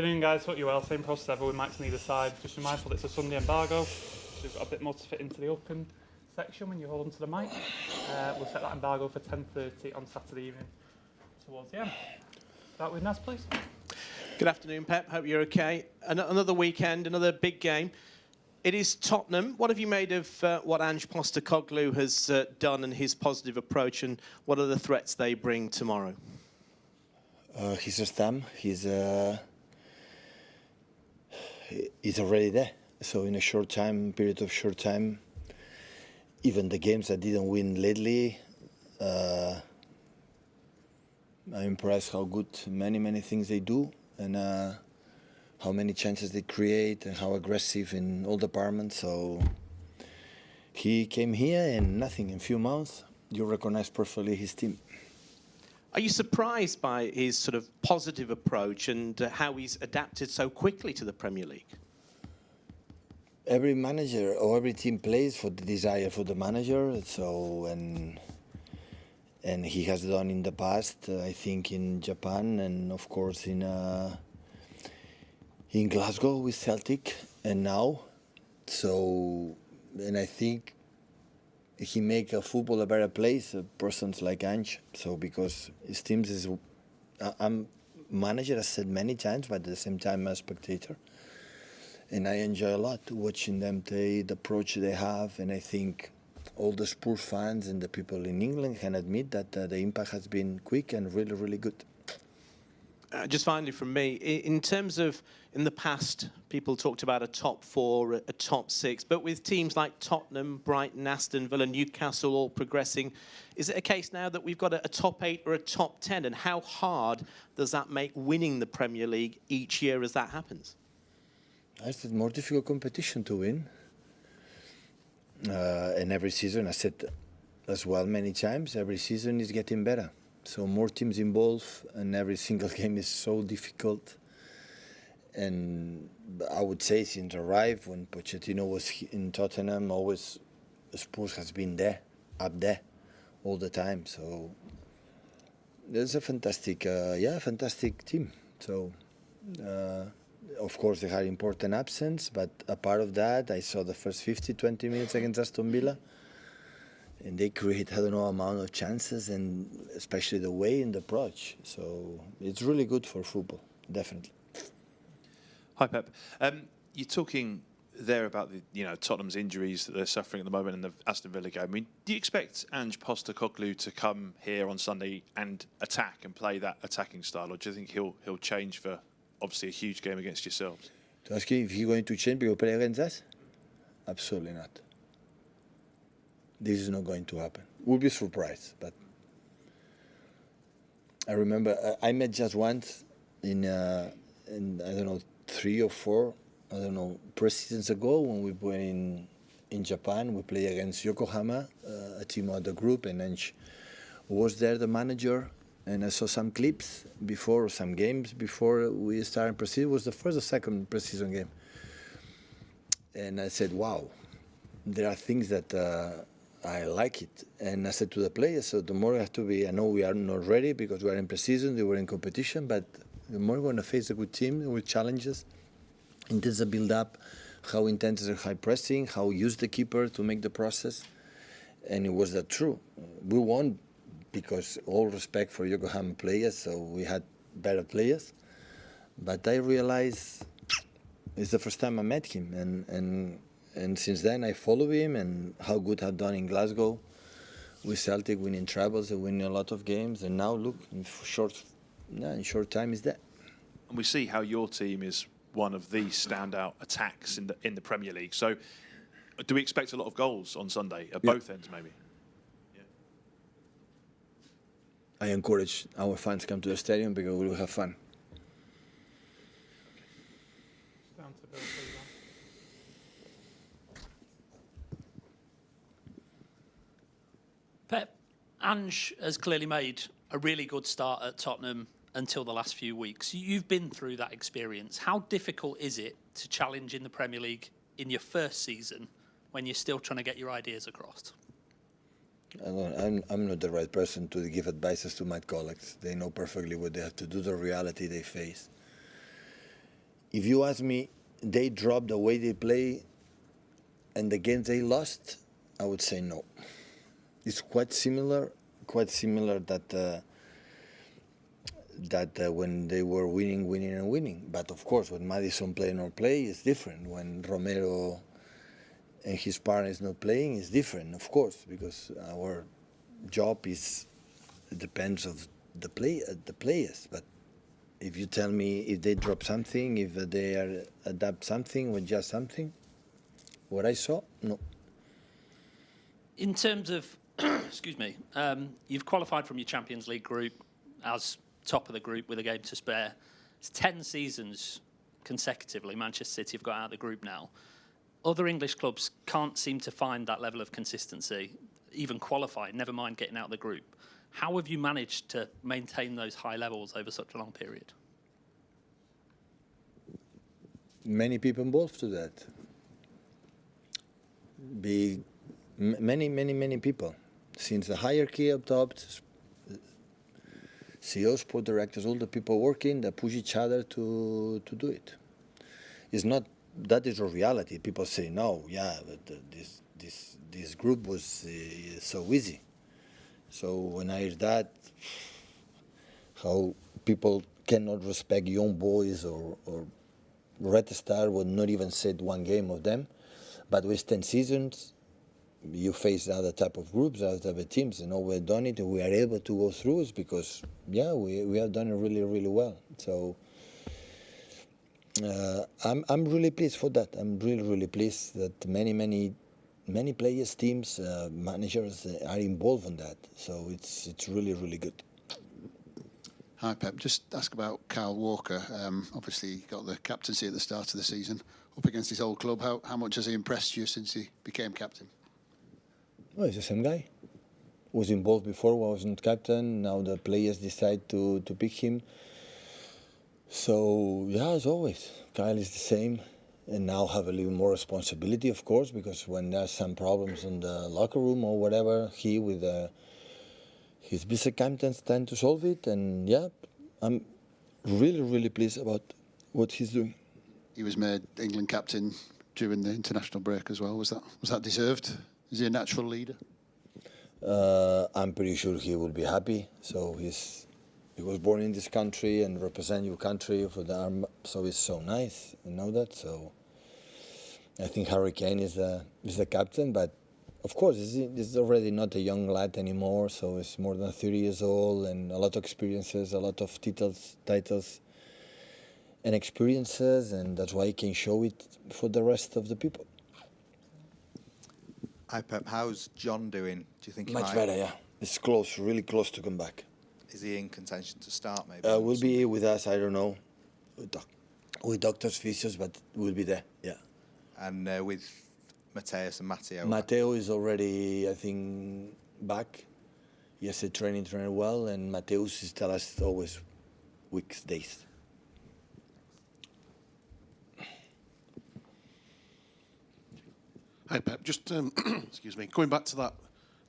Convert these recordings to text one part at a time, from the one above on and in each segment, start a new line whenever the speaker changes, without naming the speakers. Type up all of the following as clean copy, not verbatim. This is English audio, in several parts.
Afternoon, guys. Hope you're well. Same process ever with Mike's on either side. Just be mindful it's a Sunday embargo, so we've got a bit more to fit into the open section when you hold onto the mic. We'll set that embargo for 10:30 on Saturday evening towards the end. Start with Naz, please.
Good afternoon, Pep. Hope you're okay. Another weekend, another big game. It is Tottenham. What have you made of what Ange Postecoglu has done and his positive approach, and what are the threats they bring tomorrow?
He's a stamp. He's already there. So in a period of short time, even the games that didn't win lately, I'm impressed how good many things they do, and how many chances they create, and how aggressive in all departments. So he came here and nothing. In a few months, you recognize perfectly his team.
Are you surprised by his sort of positive approach and how he's adapted so quickly to the Premier League?
Every manager or every team plays for the desire for the manager. So and he has done in the past, I think in Japan, and of course in Glasgow with Celtic, and now. So, and I think he make a football a better place, persons like Ange. So because his teams is, I'm manager, I said many times, but at the same time I'm a spectator. And I enjoy a lot watching them, the approach they have, and I think all the Spurs fans and the people in England can admit that the impact has been quick and really good.
Just finally from me, in terms of, in the past, people talked about a top 4, a top 6, but with teams like Tottenham, Brighton, Aston Villa, Newcastle all progressing, is it a case now that we've got a top 8 or a top 10, and how hard does that make winning the Premier League each year as that happens?
It's a more difficult competition to win. And every season, I said as well many times, every season is getting better. So more teams involved, and every single game is so difficult. And I would say since arrived, when Pochettino was in Tottenham, always Spurs has been there, up there, all the time. So there's a fantastic, fantastic team. So of course they had important absence, but a part of that, I saw the first 20 minutes against Aston Villa. And they create, I don't know, amount of chances, and especially the way in the approach. So it's really good for football, definitely.
Hi, Pep. You're talking there about the Tottenham's injuries that they're suffering at the moment in the Aston Villa game. I mean, do you expect Ange Postecoglu to come here on Sunday and attack and play that attacking style, or do you think he'll change for obviously a huge game against yourselves?
To ask you if he's going to change because play against us? Absolutely not. This is not going to happen. We'll be surprised, but I remember I met just once in I don't know, 3 or 4, I don't know, pre-seasons ago when we were in Japan. We played against Yokohama, a team of the group, and Ange was there, the manager, and I saw some clips before, some games before we started pre-season. It was the first or second pre-season game, and I said, wow, there are things that I like it. And I said to the players, so the more I have to be, I know we are not ready because we are in pre-season, they were in competition, but the more we're going to face a good team with challenges, intense build-up, how intense is high pressing, how use the keeper to make the process. And it was that true. We won because all respect for Yokohama players, so we had better players. But I realized it's the first time I met him, and since then I follow him and how good I've done in Glasgow with Celtic, winning trebles and winning a lot of games. And now look, in short time is there.
And we see how your team is one of the standout attacks in the Premier League. So do we expect a lot of goals on Sunday at both ends maybe? Yeah.
I encourage our fans to come to the stadium because we will have fun.
Down to Bill, please.
Pep, Ange has clearly made a really good start at Tottenham until the last few weeks. You've been through that experience. How difficult is it to challenge in the Premier League in your first season when you're still trying to get your ideas across?
I'm not the right person to give advices to my colleagues. They know perfectly what they have to do, the reality they face. if you ask me, they dropped the way they play and the games they lost, I would say no. It's quite similar that when they were winning. But of course, when Maddison play or not play, it's different. When Romero and his partner is not playing, it's different, of course, because our job depends of the players. But if you tell me if they drop something, if they adapt something or adjust something, what I saw, no.
In terms of, excuse me, you've qualified from your Champions League group as top of the group with a game to spare. It's 10 seasons consecutively Manchester City have got out of the group now. Other English clubs can't seem to find that level of consistency, even qualify, never mind getting out of the group. How have you managed to maintain those high levels over such a long period?
Many people involved to that. Many people. Since the hierarchy up top, CEOs, sport directors, all the people working, they push each other to do it. It's not, that is a reality. People say, no, yeah, but this group was so easy. So when I hear that, how people cannot respect young boys or Red Star would not even said one game of them, but with 10 seasons, you face other type of groups, other type of teams, and we've done it, and we are able to go through it because, yeah, we have done it really, really well. So I'm really pleased for that. I'm really, really pleased that many players, teams, managers are involved in that. So it's really, really good.
Hi, Pep. Just ask about Kyle Walker. Obviously, he got the captaincy at the start of the season, up against his old club. How much has he impressed you since he became captain?
Well, he's the same guy. Was involved before, wasn't captain. Now the players decide to pick him. So, yeah, as always, Kyle is the same. And now have a little more responsibility, of course, because when there's some problems in the locker room or whatever, he with his vice captains tend to solve it. And, yeah, I'm really, really pleased about what he's doing.
He was made England captain during the international break as well. Was that deserved? Is he a natural leader?
I'm pretty sure he will be happy. So he was born in this country and represent your country for the arm. So it's so nice, you know that. So I think Harry Kane is the captain, but of course he's already not a young lad anymore. So he's more than 30 years old and a lot of experiences, a lot of titles and experiences, and that's why he can show it for the rest of the people.
Hi Pep, how's John doing? Do you think he
Much better, yeah. It's close, really close to come back.
Is he in contention to start maybe?
Will be with us, I don't know, with doctors, physios, but we'll be there, yeah.
And with Mateus and Matteo?
Matteo is already, I think, back. He has a training well, and Mateus is tell us always weeks, days.
Hi Pep, just excuse me, going back to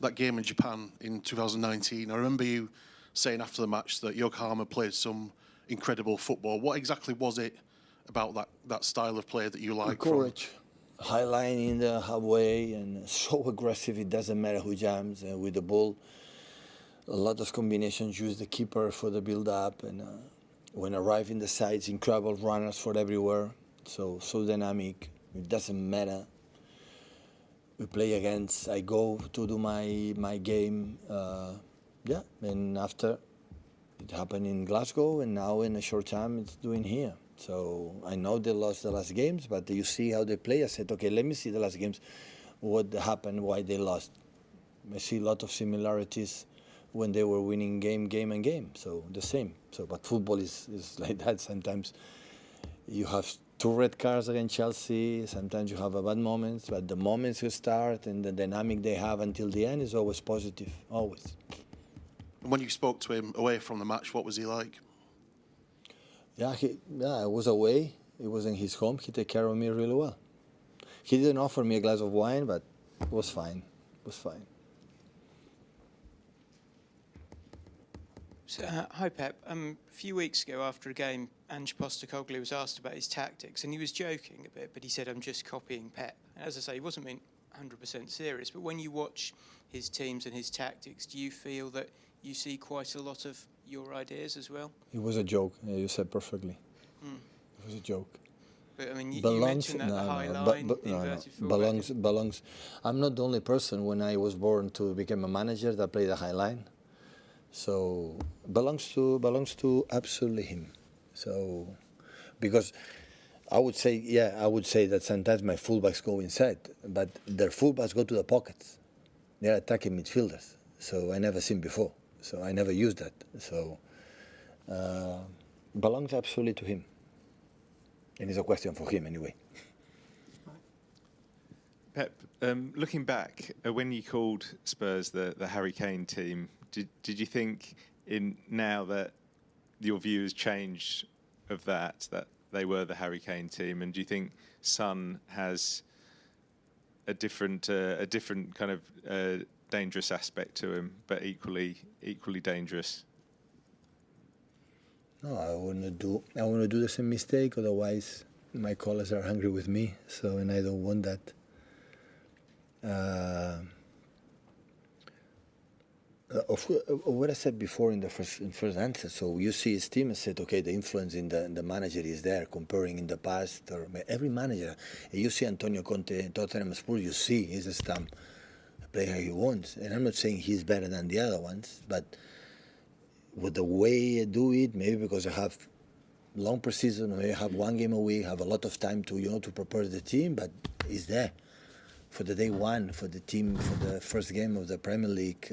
that game in Japan in 2019, I remember you saying after the match that Yokohama played some incredible football. What exactly was it about that style of play that you like?
Courage, high line in the halfway, and so aggressive. It doesn't matter who jams with the ball. A lot of combinations. Use the keeper for the build-up, and when arrive in the sides, incredible runners for everywhere. So dynamic. It doesn't matter. We play against. I go to do my game. Yeah, and after it happened in Glasgow, and now in a short time it's doing here. So I know they lost the last games, but you see how they play. I said, okay, let me see the last games, what happened, why they lost. I see a lot of similarities when they were winning game. So the same. So, but football is like that. Sometimes you have 2 red cards against Chelsea. Sometimes you have a bad moments, but the moments you start and the dynamic they have until the end is always positive, always.
And when you spoke to him away from the match, what was he like?
Yeah, I was away. It was in his home. He took care of me really well. He didn't offer me a glass of wine, but it was fine. It was fine.
So, hi Pep. A few weeks ago after a game, Ange Postecoglu was asked about his tactics and he was joking a bit, but he said, I'm just copying Pep. And as I say, he wasn't being 100% serious, but when you watch his teams and his tactics, do you feel that you see quite a lot of your ideas as well?
It was a joke. Yeah, you said perfectly. It was a joke.
But I mean, you mentioned that the high line, the inverted fullback.
Belongs. I'm not the only person when I was born to become a manager that played the high line. So belongs to absolutely him. So because I would say that sometimes my fullbacks go inside, but their fullbacks go to the pockets. They're attacking midfielders. So I never seen before. So I never used that. So belongs absolutely to him. And it's a question for him anyway.
Pep, looking back, when you called Spurs the Harry Kane team, did you think now that your view has changed of that they were the Harry Kane team, and do you think Son has a different kind of dangerous aspect to him, but equally dangerous?
No, I want to do the same mistake. Otherwise, my callers are angry with me. So, and I don't want that. Of what I said before in the first answer. So you see his team and said, okay, the influence in the manager is there. Comparing in the past, or every manager, you see Antonio Conte, Tottenham, Spurs. You see he's a stamp, play how he wants. And I'm not saying he's better than the other ones, but with the way I do it, maybe because I have long pre-season, maybe I have one game a week, have a lot of time to to prepare the team, but he's there for the day one, for the team, for the first game of the Premier League.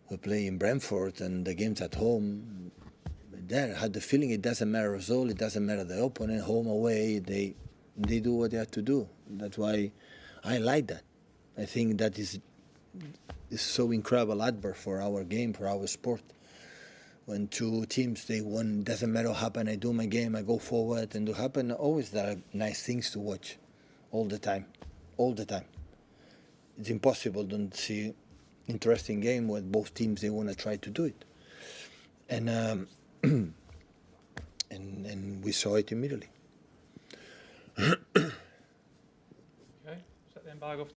We play in Brentford and the games at home. There, I had the feeling it doesn't matter result, it doesn't matter the opponent, home, away, they do what they have to do. That's why I like that. I think that is so incredible advert for our game, for our sport. When two teams, they won, doesn't matter what happen, I do my game, I go forward, and do happen, always there are nice things to watch, all the time. It's impossible to see interesting game where both teams, they want to try to do it. And and we saw it immediately.
Okay, set the embargo for